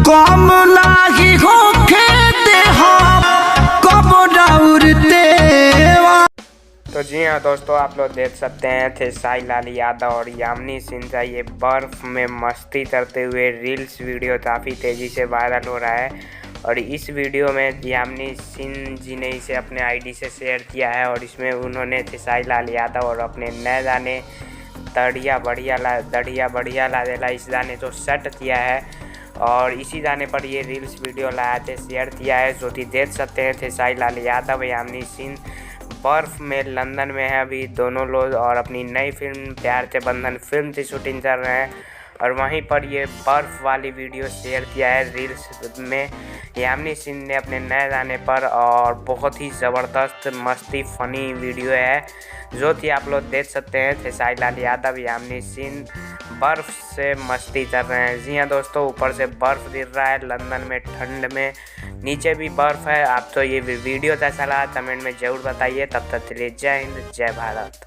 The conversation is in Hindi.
कम लागी होके देहा कब दौड़ते। तो जी हाँ दोस्तों, आप लोग देख सकते हैं खेसारी लाल यादव और यामिनी सिंह ये बर्फ़ में मस्ती करते हुए रील्स वीडियो काफ़ी तेज़ी से वायरल हो रहा है। और इस वीडियो में यामिनी सिंह जी ने इसे अपने आईडी से शेयर किया है और इसमें उन्होंने खेसारी लाल यादव और अपने नए गाने दढ़िया बढ़िया ला देला इस गाने को सेट किया है और इसी गाने पर ये रील्स वीडियो लाया थे, शेयर किया है। जो कि देख सकते हैं खेसारी लाल यादव यामिनी सिंह बर्फ़ में लंदन में है अभी दोनों लोग और अपनी नई फिल्म प्यार के बंधन फिल्म की शूटिंग कर रहे हैं। और वहीं पर ये बर्फ़ वाली वीडियो शेयर किया है रील्स में यामिनी सिंह ने अपने नए गाने पर और बहुत ही ज़बरदस्त मस्ती फ़नी वीडियो है जो कि आप लोग देख सकते हैं। खेसारी लाल यादव यामिनी सिंह बर्फ़ से मस्ती कर रहे हैं। जी हाँ दोस्तों, ऊपर से बर्फ़ गिर रहा है लंदन में ठंड में, नीचे भी बर्फ़ है। आप तो ये वीडियो कैसा लगा कमेंट में ज़रूर बताइए। तब तक के लिए जय हिंद जय भारत।